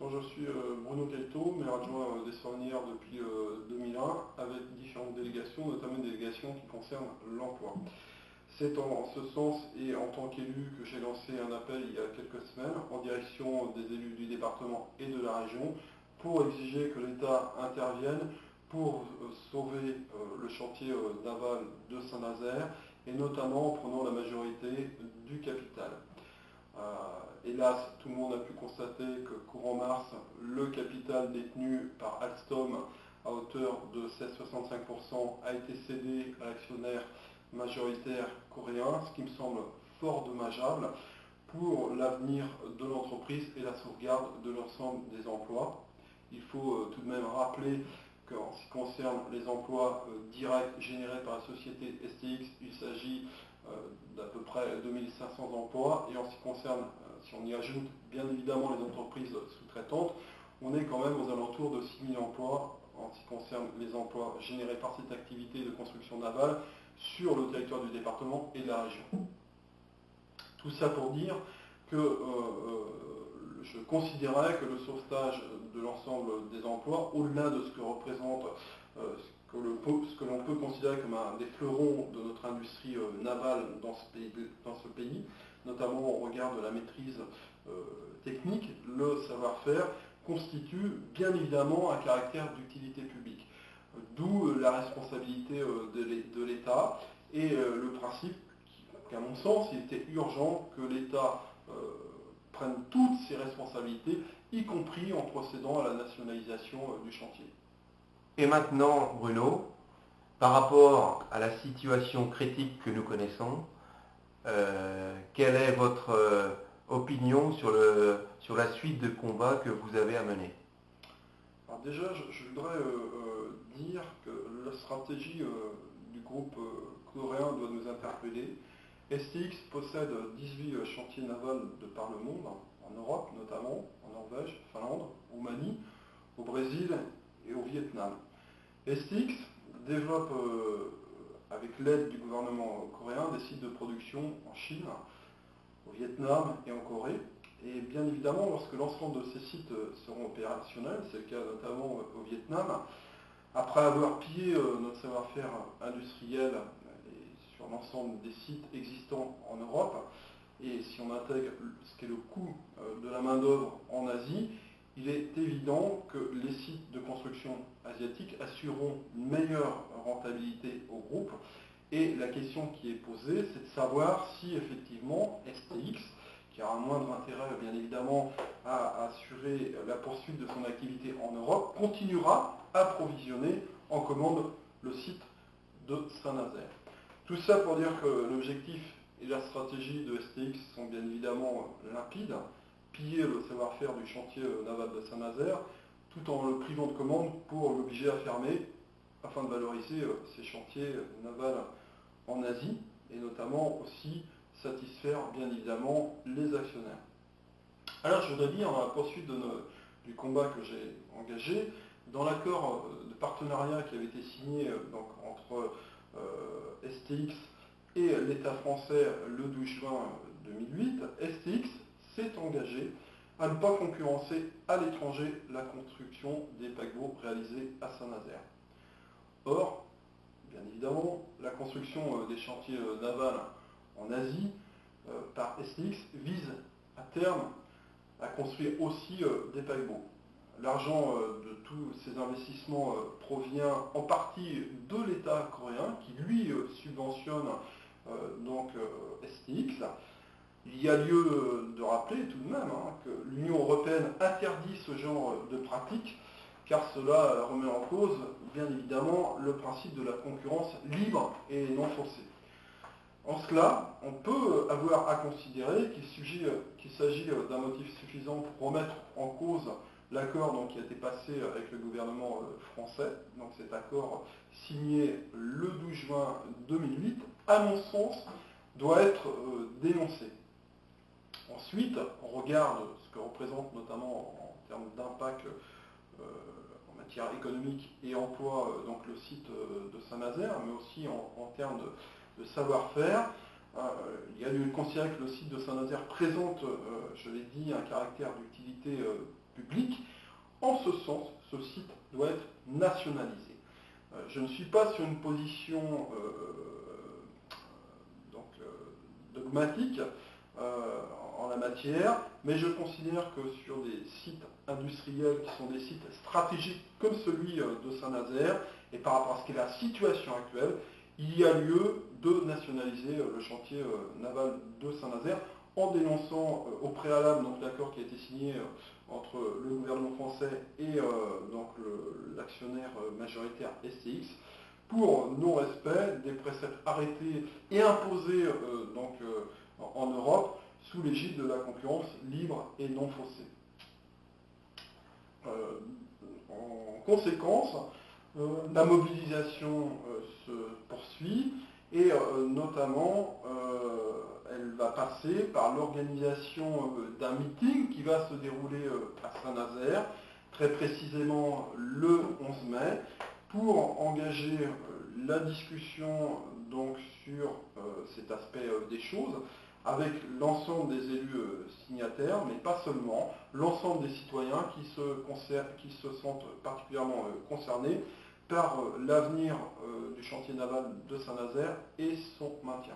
Je suis Bruno Cailleteau, maire adjoint d'Essornières depuis 2001, avec différentes délégations, notamment une délégation qui concerne l'emploi. C'est en ce sens et en tant qu'élu que j'ai lancé un appel il y a quelques semaines en direction des élus du département et de la région pour exiger que l'État intervienne pour sauver le chantier naval de Saint-Nazaire et notamment en prenant la majorité du capital. Hélas, tout le monde a pu constater que courant mars, le capital détenu par Alstom à hauteur de 16,65% a été cédé à l'actionnaire majoritaire coréen, ce qui me semble fort dommageable pour l'avenir de l'entreprise et la sauvegarde de l'ensemble des emplois. Il faut tout de même rappeler qu'en ce qui concerne les emplois directs générés par la société STX, il s'agit d'à peu près 2500 emplois, et en ce qui concerne, si on y ajoute bien évidemment les entreprises sous-traitantes, on est quand même aux alentours de 6000 emplois en ce qui concerne les emplois générés par cette activité de construction navale sur le territoire du département et de la région. Tout ça pour dire que je considérais que le sauvetage de l'ensemble des emplois, au-delà de ce que représente ce que l'on peut considérer comme un des fleurons de notre industrie navale dans ce pays, notamment au regard de la maîtrise technique, le savoir-faire, constitue bien évidemment un caractère d'utilité publique. D'où la responsabilité de l'État et le principe qu'à mon sens, il était urgent que l'État prenne toutes ses responsabilités, y compris en procédant à la nationalisation du chantier. Et maintenant, Bruno, par rapport à la situation critique que nous connaissons, quelle est votre opinion sur la suite de combat que vous avez à mener? Alors déjà, je voudrais dire que la stratégie du groupe coréen doit nous interpeller. STX possède 18 chantiers navals de par le monde, en Europe notamment, en Norvège, Finlande, Roumanie, au Brésil et au Vietnam. STX développe, avec l'aide du gouvernement coréen, des sites de production en Chine, au Vietnam et en Corée. Et bien évidemment, lorsque l'ensemble de ces sites seront opérationnels, c'est le cas notamment au Vietnam, après avoir pillé notre savoir-faire industriel sur l'ensemble des sites existants en Europe, et si on intègre ce qu'est le coût de la main-d'œuvre en Asie, il est évident que les sites de construction asiatiques assureront une meilleure rentabilité au groupe. Et la question qui est posée, c'est de savoir si effectivement STX, qui a un moindre intérêt bien évidemment à assurer la poursuite de son activité en Europe, continuera à approvisionner en commande le site de Saint-Nazaire. Tout ça pour dire que l'objectif et la stratégie de STX sont bien évidemment limpides: piller le savoir-faire du chantier naval de Saint-Nazaire, tout en le privant de commande pour l'obliger à fermer, afin de valoriser ces chantiers navals en Asie, et notamment aussi satisfaire bien évidemment les actionnaires. Alors je voudrais dire, dans la poursuite du combat que j'ai engagé, dans l'accord de partenariat qui avait été signé donc, entre STX et l'État français le 12 juin 2008, STX s'est engagé à ne pas concurrencer à l'étranger la construction des paquebots réalisés à Saint-Nazaire. Or, bien évidemment, la construction des chantiers navals en Asie par STX vise à terme à construire aussi des paquebots. L'argent de tous ces investissements provient en partie de l'État coréen qui lui subventionne donc STX. Il y a lieu de rappeler tout de même que l'Union européenne interdit ce genre de pratique, car cela remet en cause, bien évidemment, le principe de la concurrence libre et non faussée. En cela, on peut avoir à considérer qu'il s'agit d'un motif suffisant pour remettre en cause l'accord qui a été passé avec le gouvernement français, donc cet accord signé le 12 juin 2008, à mon sens, doit être dénoncé. Ensuite, on regarde ce que représente notamment en termes d'impact en matière économique et emploi, donc le site de Saint-Nazaire, mais aussi en termes de savoir-faire. Il y a lieu de considérer que le site de Saint-Nazaire présente, je l'ai dit, un caractère d'utilité public. En ce sens, ce site doit être nationalisé. Je ne suis pas sur une position dogmatique en la matière, mais je considère que sur des sites industriels qui sont des sites stratégiques comme celui de Saint-Nazaire, et par rapport à ce qu'est la situation actuelle, il y a lieu de nationaliser le chantier naval de Saint-Nazaire en dénonçant au préalable l'accord qui a été signé entre le gouvernement français et l'actionnaire majoritaire STX pour non-respect des préceptes arrêtés et imposés en Europe sous l'égide de la concurrence libre et non faussée. En conséquence, la mobilisation se poursuit et notamment elle va passer par l'organisation d'un meeting qui va se dérouler à Saint-Nazaire, très précisément le 11 mai, pour engager la discussion sur cet aspect des choses, avec l'ensemble des élus signataires, mais pas seulement, l'ensemble des citoyens qui se sentent particulièrement concernés par l'avenir du chantier naval de Saint-Nazaire et son maintien.